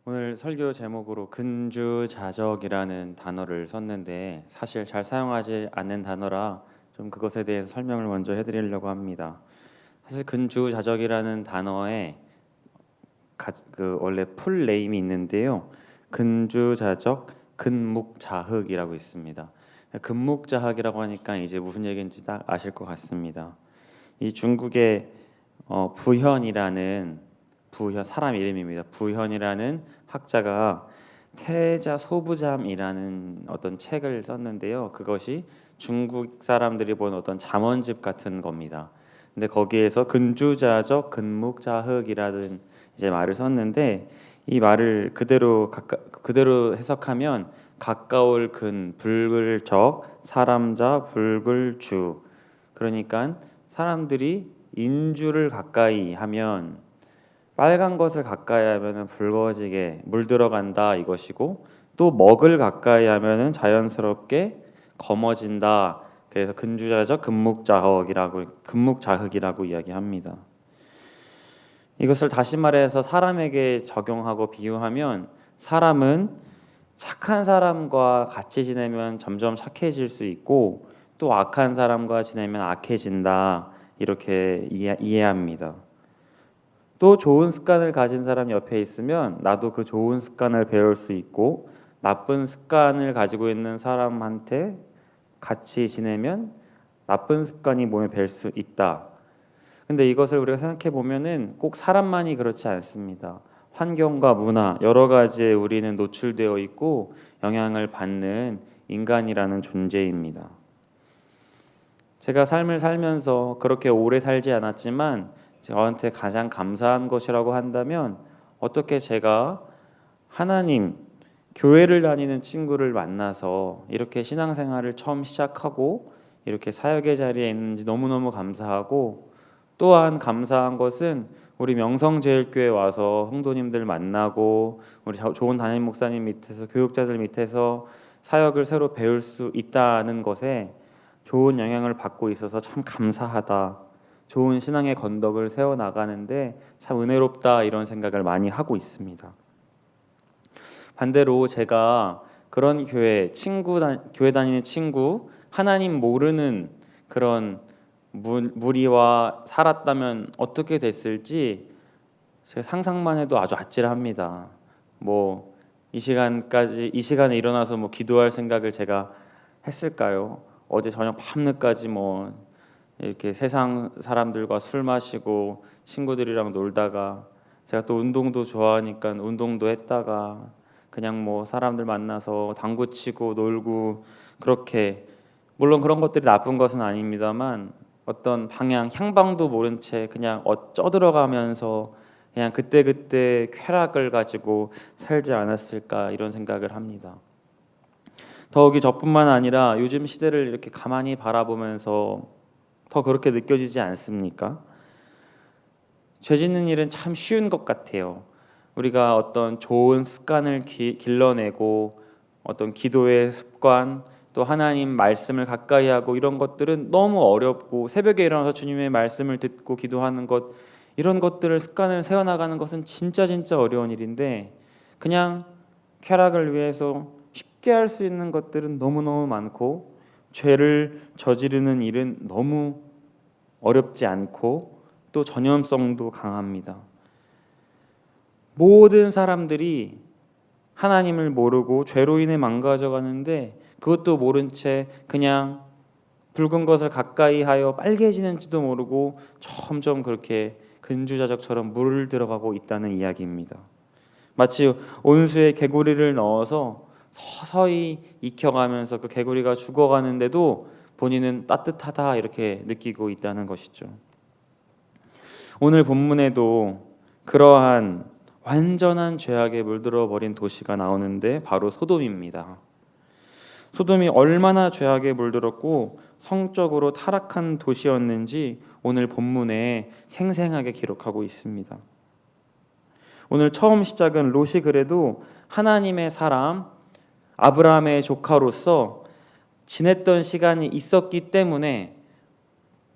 오늘 설교 제목으로 근주자적이라는 단어를 썼는데 사실 잘 사용하지 않는 단어라 좀 그것에 대해서 설명을 먼저 해드리려고 합니다. 사실 근주자적이라는 단어에 원래 풀 네임이 있는데요. 근주자적, 근묵자흑이라고 있습니다. 근묵자흑이라고 하니까 이제 무슨 얘기인지 딱 아실 것 같습니다. 이 중국의 부현 사람 이름입니다. 부현이라는 학자가 태자소부잠이라는 어떤 책을 썼는데요. 그것이 중국 사람들이 본 어떤 잠언집 같은 겁니다. 근데 거기에서 근주자적, 근묵자흑이라는 이제 말을 썼는데 이 말을 그대로 해석하면 가까울 근, 붉을 적, 사람자, 붉을 주. 그러니까 사람들이 인주를 가까이 하면 빨간 것을 가까이 하면은 붉어지게 물들어간다 이것이고 또 먹을 가까이 하면은 자연스럽게 검어진다. 그래서 근주자적 근묵자흑이라고 이야기합니다. 이것을 다시 말해서 사람에게 적용하고 비유하면 사람은 착한 사람과 같이 지내면 점점 착해질 수 있고 또 악한 사람과 지내면 악해진다. 이렇게 이해합니다. 또 좋은 습관을 가진 사람 옆에 있으면 나도 그 좋은 습관을 배울 수 있고 나쁜 습관을 가지고 있는 사람한테 같이 지내면 나쁜 습관이 몸에 뵐 수 있다. 근데 이것을 우리가 생각해 보면은 꼭 사람만이 그렇지 않습니다. 환경과 문화 여러 가지에 우리는 노출되어 있고 영향을 받는 인간이라는 존재입니다. 제가 삶을 살면서 그렇게 오래 살지 않았지만 저한테 가장 감사한 것이라고 한다면 어떻게 제가 하나님 교회를 다니는 친구를 만나서 이렇게 신앙생활을 처음 시작하고 이렇게 사역의 자리에 있는지 너무너무 감사하고 또한 감사한 것은 우리 명성제일교회 와서 성도님들 만나고 우리 좋은 담임 목사님 밑에서 교육자들 밑에서 사역을 새로 배울 수 있다는 것에 좋은 영향을 받고 있어서 참 감사하다. 좋은 신앙의 건덕을 세워 나가는데 참 은혜롭다 이런 생각을 많이 하고 있습니다. 반대로 제가 그런 교회 다니는 친구 하나님 모르는 그런 무리와 살았다면 어떻게 됐을지 제가 상상만 해도 아주 아찔합니다. 뭐 이 시간에 일어나서 뭐 기도할 생각을 제가 했을까요? 어제 저녁 밤늦까지 뭐 이렇게 세상 사람들과 술 마시고 친구들이랑 놀다가 제가 또 운동도 좋아하니까 운동도 했다가 그냥 뭐 사람들 만나서 당구 치고 놀고 그렇게 물론 그런 것들이 나쁜 것은 아닙니다만 어떤 향방도 모른 채 그냥 쪄들어가면서 그냥 그때그때 쾌락을 가지고 살지 않았을까 이런 생각을 합니다. 더욱이 저뿐만 아니라 요즘 시대를 이렇게 가만히 바라보면서 더 그렇게 느껴지지 않습니까? 죄 짓는 일은 참 쉬운 것 같아요. 우리가 어떤 좋은 습관을 길러내고 어떤 기도의 습관 또 하나님 말씀을 가까이 하고 이런 것들은 너무 어렵고 새벽에 일어나서 주님의 말씀을 듣고 기도하는 것 이런 것들을 습관을 세워나가는 것은 진짜 어려운 일인데 그냥 쾌락을 위해서 쉽게 할 수 있는 것들은 너무너무 많고 죄를 저지르는 일은 너무 어렵지 않고 또 전염성도 강합니다. 모든 사람들이 하나님을 모르고 죄로 인해 망가져 가는데 그것도 모른 채 그냥 붉은 것을 가까이 하여 빨개지는지도 모르고 점점 그렇게 근주자적처럼 물들어가고 있다는 이야기입니다. 마치 온수에 개구리를 넣어서 서서히 익혀가면서 그 개구리가 죽어가는데도 본인은 따뜻하다 이렇게 느끼고 있다는 것이죠. 오늘 본문에도 그러한 완전한 죄악에 물들어 버린 도시가 나오는데 바로 소돔입니다. 소돔이 얼마나 죄악에 물들었고 성적으로 타락한 도시였는지 오늘 본문에 생생하게 기록하고 있습니다. 오늘 처음 시작은 롯이 그래도 하나님의 사람 아브라함의 조카로서 지냈던 시간이 있었기 때문에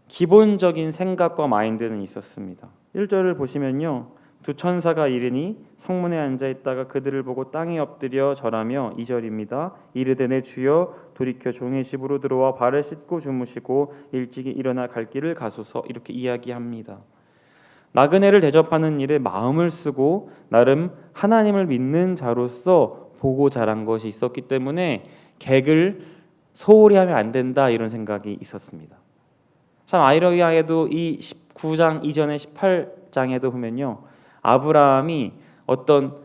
기본적인 생각과 마인드는 있었습니다. 1절을 보시면요. 두 천사가 이르니 성문에 앉아 있다가 그들을 보고 땅에 엎드려 절하며 2절입니다. 이르되 내 주여 돌이켜 종의 집으로 들어와 발을 씻고 주무시고 일찍이 일어나 갈 길을 가소서. 이렇게 이야기합니다. 나그네를 대접하는 일에 마음을 쓰고 나름 하나님을 믿는 자로서 보고 자란 것이 있었기 때문에 객을 소홀히 하면 안 된다, 이런 생각이 있었습니다. 참 아이러니하게도 이 19장 이전의 18장에도 보면요, 아브라함이 어떤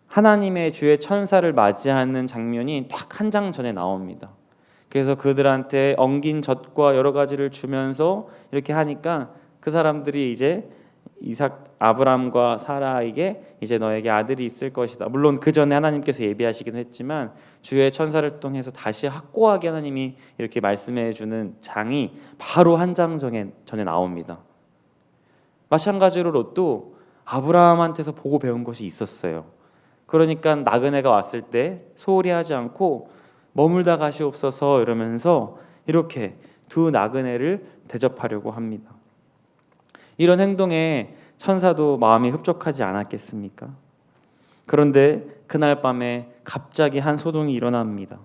하나님의 주의 천사를 맞이하는 장면이 딱 한 장 전에 나옵니다. 그래서 그들한테 엉긴 젖과 여러 가지를 주면서 이렇게 하니까 그 사람들이 이제 아브라함과 사라에게 이제 너에게 아들이 있을 것이다. 물론 그 전에 하나님께서 예비하시기도 했지만 주의 천사를 통해서 다시 확고하게 하나님이 이렇게 말씀해 주는 장이 바로 한 장 전에 나옵니다. 마찬가지로 롯도 아브라함한테서 보고 배운 것이 있었어요. 그러니까 나그네가 왔을 때 소홀히 하지 않고 머물다 가시옵소서 이러면서 이렇게 두 나그네를 대접하려고 합니다. 이런 행동에 천사도 마음이 흡족하지 않았겠습니까? 그런데 그날 밤에 갑자기 한 소동이 일어납니다.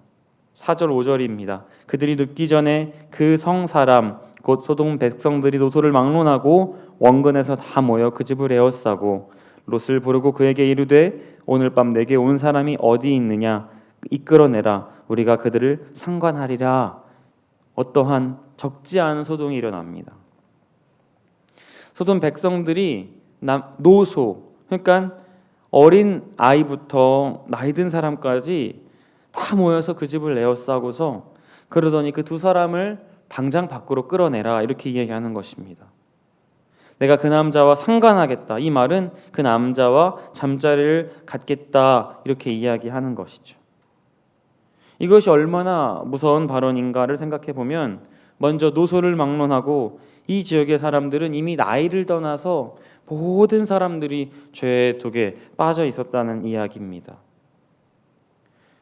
4절 5절입니다. 그들이 늦기 전에 그 성 사람 곧 소돔 백성들이 노소를 막론하고 원근에서 다 모여 그 집을 에워싸고 롯을 부르고 그에게 이르되 오늘 밤 내게 온 사람이 어디 있느냐 이끌어내라 우리가 그들을 상관하리라. 어떠한 적지 않은 소동이 일어납니다. 소돔 백성들이 노소, 그러니까 어린 아이부터 나이 든 사람까지 다 모여서 그 집을 에워싸고서 그러더니 그 두 사람을 당장 밖으로 끌어내라 이렇게 이야기하는 것입니다. 내가 그 남자와 상관하겠다. 이 말은 그 남자와 잠자리를 갖겠다 이렇게 이야기하는 것이죠. 이것이 얼마나 무서운 발언인가를 생각해 보면 먼저 노소를 막론하고 이 지역의 사람들은 이미 나이를 떠나서 모든 사람들이 죄의 독에 빠져 있었다는 이야기입니다.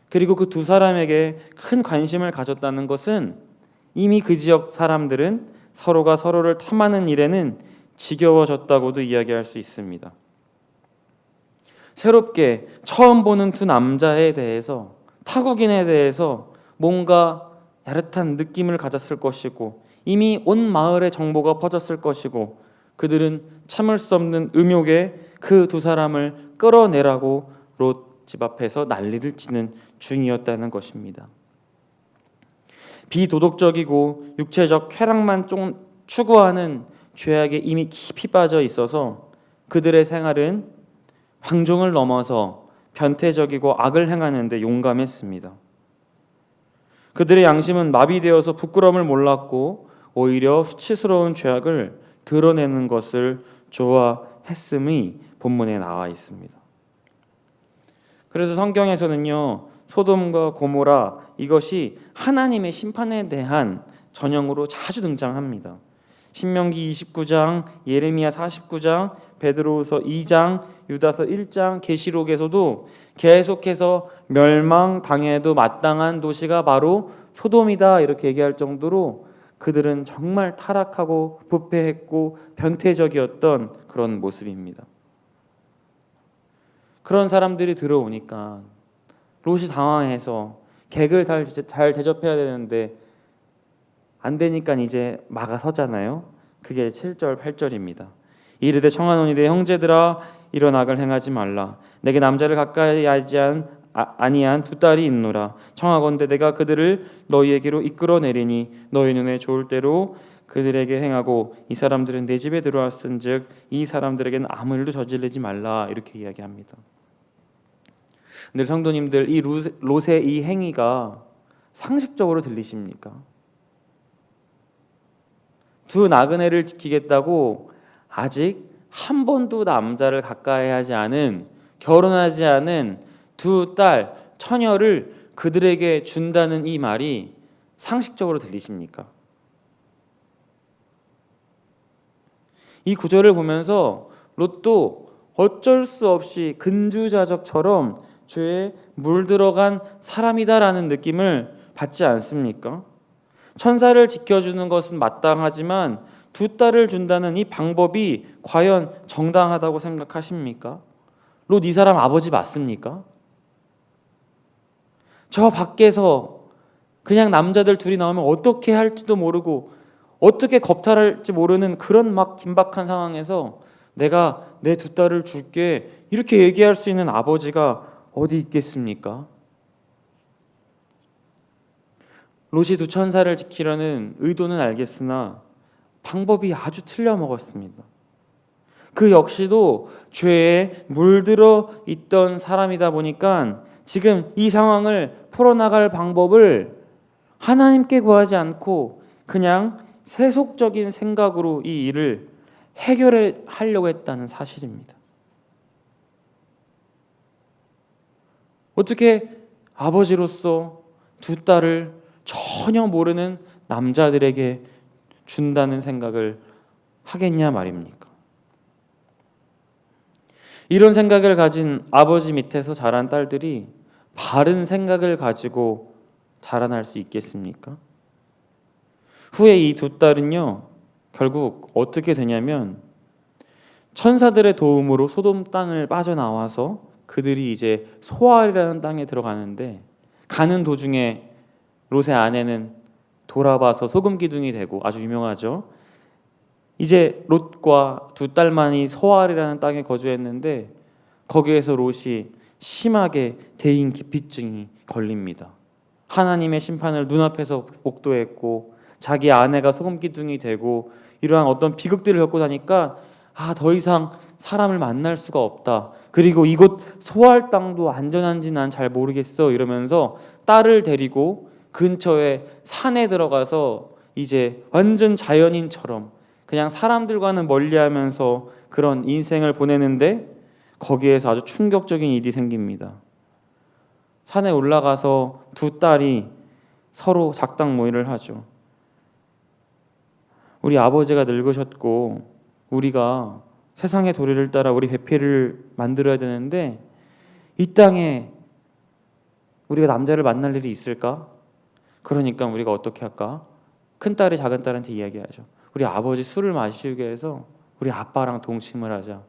그리고 그 두 사람에게 큰 관심을 가졌다는 것은 이미 그 지역 사람들은 서로가 서로를 탐하는 일에는 지겨워졌다고도 이야기할 수 있습니다. 새롭게 처음 보는 두 남자에 대해서, 타국인에 대해서 뭔가 야릇한 느낌을 가졌을 것이고 이미 온 마을에 정보가 퍼졌을 것이고 그들은 참을 수 없는 음욕에 그 두 사람을 끌어내라고 롯 집 앞에서 난리를 치는 중이었다는 것입니다. 비도덕적이고 육체적 쾌락만 좀 추구하는 죄악에 이미 깊이 빠져 있어서 그들의 생활은 황종을 넘어서 변태적이고 악을 행하는 데 용감했습니다. 그들의 양심은 마비되어서 부끄러움을 몰랐고 오히려 수치스러운 죄악을 드러내는 것을 좋아했음이 본문에 나와 있습니다. 그래서 성경에서는요, 소돔과 고모라 이것이 하나님의 심판에 대한 전형으로 자주 등장합니다. 신명기 29장, 예레미야 49장, 베드로후서 2장, 유다서 1장, 계시록에서도 계속해서 멸망당해도 마땅한 도시가 바로 소돔이다 이렇게 얘기할 정도로 그들은 정말 타락하고 부패했고 변태적이었던 그런 모습입니다. 그런 사람들이 들어오니까 롯이 당황해서 객을 잘 대접해야 되는데 안 되니까 이제 막아서잖아요. 그게 7절 8절입니다. 이르되 청하노니 내 형제들아 이런 악을 행하지 말라. 내게 남자를 가까이 하지 아니한 두 딸이 있노라. 청하건대 내가 그들을 너희에게로 이끌어내리니 너희 눈에 좋을 대로 그들에게 행하고 이 사람들은 내 집에 들어왔은즉 이 사람들에게는 아무 일도 저지르지 말라. 이렇게 이야기합니다. 근데 성도님들, 이 롯의 이 행위가 상식적으로 들리십니까? 두 나그네를 지키겠다고 아직 한 번도 남자를 가까이 하지 않은, 결혼하지 않은 두 딸, 처녀를 그들에게 준다는 이 말이 상식적으로 들리십니까? 이 구절을 보면서 롯도 어쩔 수 없이 근주자적처럼 죄에 물들어간 사람이다라는 느낌을 받지 않습니까? 천사를 지켜주는 것은 마땅하지만 두 딸을 준다는 이 방법이 과연 정당하다고 생각하십니까? 롯 이 사람 아버지 맞습니까? 저 밖에서 그냥 남자들 둘이 나오면 어떻게 할지도 모르고 어떻게 겁탈할지 모르는 그런 막 긴박한 상황에서 내가 내 두 딸을 줄게 이렇게 얘기할 수 있는 아버지가 어디 있겠습니까? 롯이 두 천사를 지키려는 의도는 알겠으나 방법이 아주 틀려 먹었습니다. 그 역시도 죄에 물들어 있던 사람이다 보니까 지금 이 상황을 풀어나갈 방법을 하나님께 구하지 않고 그냥 세속적인 생각으로 이 일을 해결해 하려고 했다는 사실입니다. 어떻게 아버지로서 두 딸을 전혀 모르는 남자들에게 준다는 생각을 하겠냐 말입니까? 이런 생각을 가진 아버지 밑에서 자란 딸들이 바른 생각을 가지고 자라날 수 있겠습니까? 후에 이 두 딸은요, 결국 어떻게 되냐면 천사들의 도움으로 소돔 땅을 빠져나와서 그들이 이제 소알이라는 땅에 들어가는데, 가는 도중에 롯의 아내는 돌아봐서 소금 기둥이 되고, 아주 유명하죠. 이제 롯과 두 딸만이 소알이라는 땅에 거주했는데 거기에서 롯이 심하게 대인 기피증이 걸립니다. 하나님의 심판을 눈앞에서 복도했고 자기 아내가 소금 기둥이 되고 이러한 어떤 비극들을 겪고 나니까 더 이상 사람을 만날 수가 없다. 그리고 이곳 소알 땅도 안전한지 난 잘 모르겠어 이러면서 딸을 데리고 근처에 산에 들어가서 이제 완전 자연인처럼 그냥 사람들과는 멀리하면서 그런 인생을 보내는데 거기에서 아주 충격적인 일이 생깁니다. 산에 올라가서 두 딸이 서로 작당 모의를 하죠. 우리 아버지가 늙으셨고 우리가 세상의 도리를 따라 우리 배필을 만들어야 되는데 이 땅에 우리가 남자를 만날 일이 있을까? 그러니까 우리가 어떻게 할까? 큰딸이 작은딸한테 이야기하죠. 우리 아버지 술을 마시게 해서 우리 아빠랑 동침을 하자.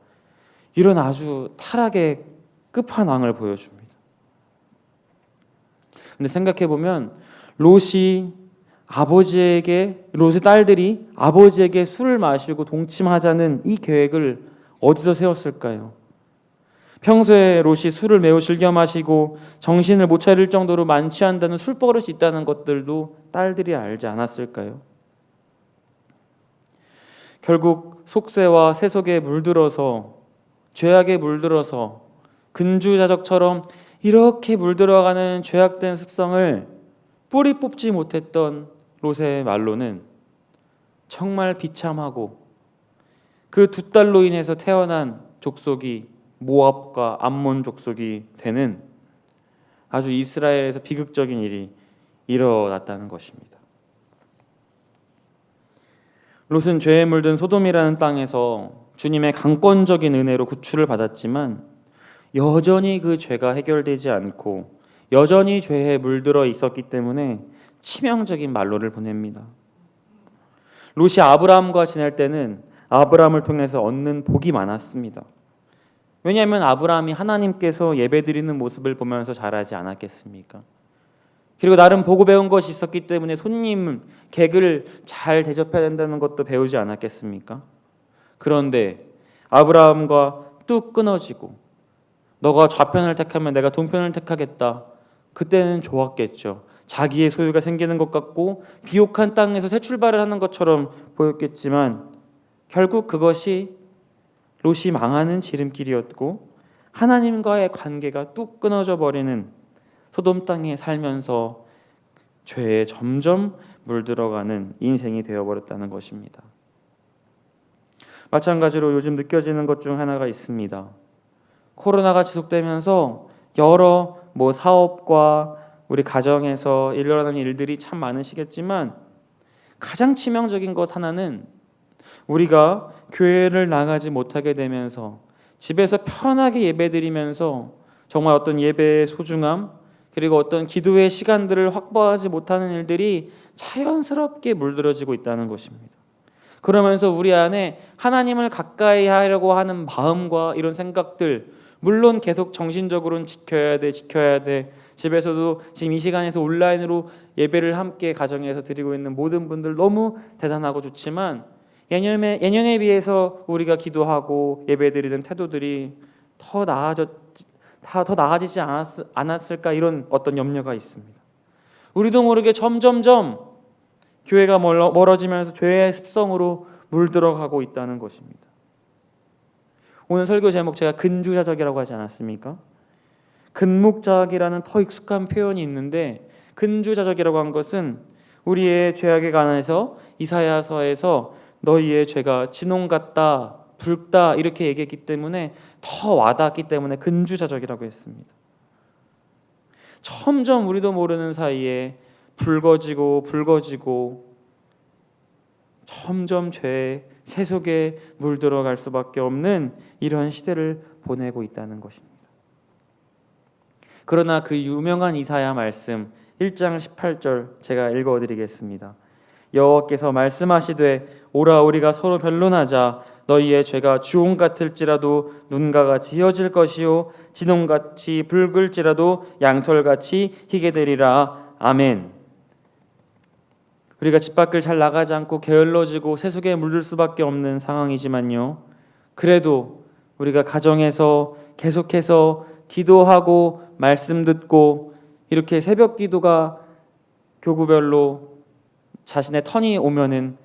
이런 아주 타락의 끝판왕을 보여줍니다. 근데 생각해보면 롯의 딸들이 아버지에게 술을 마시고 동침하자는 이 계획을 어디서 세웠을까요? 평소에 롯이 술을 매우 즐겨 마시고 정신을 못 차릴 정도로 만취한다는 술버릇이 있다는 것들도 딸들이 알지 않았을까요? 결국 속세와 세속에 물들어서 죄악에 물들어서 근주자적처럼 이렇게 물들어가는 죄악된 습성을 뿌리 뽑지 못했던 롯의 말로는 정말 비참하고 그 두 딸로 인해서 태어난 족속이 모압과 암몬 족속이 되는 아주 이스라엘에서 비극적인 일이 일어났다는 것입니다. 롯은 죄에 물든 소돔이라는 땅에서 주님의 강권적인 은혜로 구출을 받았지만 여전히 그 죄가 해결되지 않고 여전히 죄에 물들어 있었기 때문에 치명적인 말로를 보냅니다. 롯이 아브라함과 지낼 때는 아브라함을 통해서 얻는 복이 많았습니다. 왜냐하면 아브라함이 하나님께서 예배드리는 모습을 보면서 자라지 않았겠습니까? 그리고 나름 보고 배운 것이 있었기 때문에 손님, 객을 잘 대접해야 된다는 것도 배우지 않았겠습니까? 그런데 아브라함과 뚝 끊어지고 너가 좌편을 택하면 내가 동편을 택하겠다. 그때는 좋았겠죠. 자기의 소유가 생기는 것 같고 비옥한 땅에서 새 출발을 하는 것처럼 보였겠지만 결국 그것이 롯이 망하는 지름길이었고 하나님과의 관계가 뚝 끊어져 버리는 소돔 땅에 살면서 죄에 점점 물들어가는 인생이 되어버렸다는 것입니다. 마찬가지로 요즘 느껴지는 것 중 하나가 있습니다. 코로나가 지속되면서 여러 사업과 우리 가정에서 일어나는 일들이 참 많으시겠지만 가장 치명적인 것 하나는 우리가 교회를 나가지 못하게 되면서 집에서 편하게 예배드리면서 정말 어떤 예배의 소중함 그리고 어떤 기도의 시간들을 확보하지 못하는 일들이 자연스럽게 물들어지고 있다는 것입니다. 그러면서 우리 안에 하나님을 가까이 하려고 하는 마음과 이런 생각들, 물론 계속 정신적으로는 지켜야 돼. 집에서도 지금 이 시간에서 온라인으로 예배를 함께 가정에서 드리고 있는 모든 분들 너무 대단하고 좋지만 예년에 비해서 우리가 기도하고 예배드리는 태도들이 더 나아지지 않았을까, 이런 어떤 염려가 있습니다. 우리도 모르게 점점점 교회가 멀어지면서 죄의 습성으로 물들어가고 있다는 것입니다. 오늘 설교 제목 제가 근주자적이라고 하지 않았습니까? 근묵자적이라는 더 익숙한 표현이 있는데, 근주자적이라고 한 것은 우리의 죄악에 관해서 이사야서에서 너희의 죄가 진홍 같다, 붉다 이렇게 얘기했기 때문에 더 와닿았기 때문에 근주자적이라고 했습니다. 점점 우리도 모르는 사이에 붉어지고 점점 죄의 세속에 물들어갈 수밖에 없는 이런 시대를 보내고 있다는 것입니다. 그러나 그 유명한 이사야 말씀 1장 18절 제가 읽어드리겠습니다. 여호와께서 말씀하시되 오라 우리가 서로 변론하자. 너희의 죄가 주홍 같을지라도 눈과 같이 휘어질 것이요 진홍같이 붉을지라도 양털같이 희게 되리라. 아멘. 우리가 집 밖을 잘 나가지 않고 게을러지고 세속에 물들 수밖에 없는 상황이지만요, 그래도 우리가 가정에서 계속해서 기도하고 말씀 듣고 이렇게 새벽 기도가 교구별로 자신의 턴이 오면은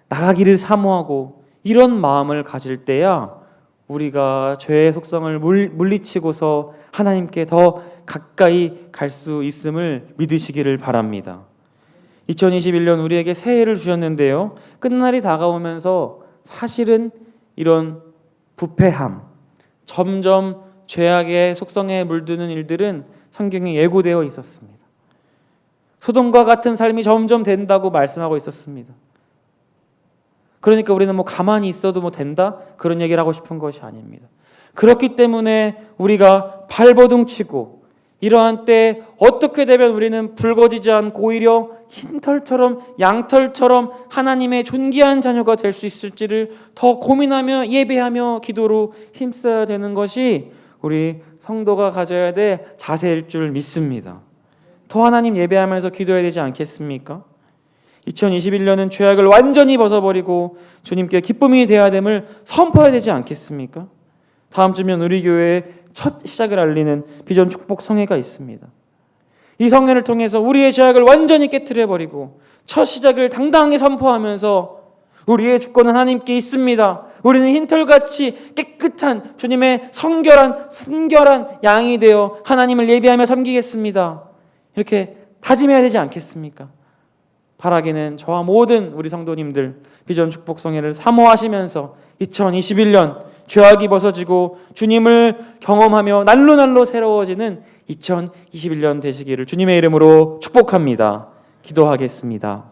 나가기를 사모하고 이런 마음을 가질 때야 우리가 죄의 속성을 물리치고서 하나님께 더 가까이 갈 수 있음을 믿으시기를 바랍니다. 2021년 우리에게 새해를 주셨는데요, 끝날이 다가오면서 사실은 이런 부패함, 점점 죄악의 속성에 물드는 일들은 성경에 예고되어 있었습니다. 소돔과 같은 삶이 점점 된다고 말씀하고 있었습니다. 그러니까 우리는 가만히 있어도 된다, 그런 얘기를 하고 싶은 것이 아닙니다. 그렇기 때문에 우리가 발버둥치고 이러한 때 어떻게 되면 우리는 붉어지지 않고 오히려 흰털처럼 양털처럼 하나님의 존귀한 자녀가 될 수 있을지를 더 고민하며 예배하며 기도로 힘써야 되는 것이 우리 성도가 가져야 될 자세일 줄 믿습니다. 더 하나님 예배하면서 기도해야 되지 않겠습니까? 2021년은 죄악을 완전히 벗어버리고 주님께 기쁨이 되어야 됨을 선포해야 되지 않겠습니까? 다음 주면 우리 교회의 첫 시작을 알리는 비전 축복 성회가 있습니다. 이 성회를 통해서 우리의 죄악을 완전히 깨트려버리고 첫 시작을 당당하게 선포하면서 우리의 주권은 하나님께 있습니다. 우리는 흰털같이 깨끗한 주님의 순결한 양이 되어 하나님을 예배하며 섬기겠습니다. 이렇게 다짐해야 되지 않겠습니까? 바라기는 저와 모든 우리 성도님들 비전 축복 성회를 사모하시면서 2021년 죄악이 벗어지고 주님을 경험하며 날로 새로워지는 2021년 되시기를 주님의 이름으로 축복합니다. 기도하겠습니다.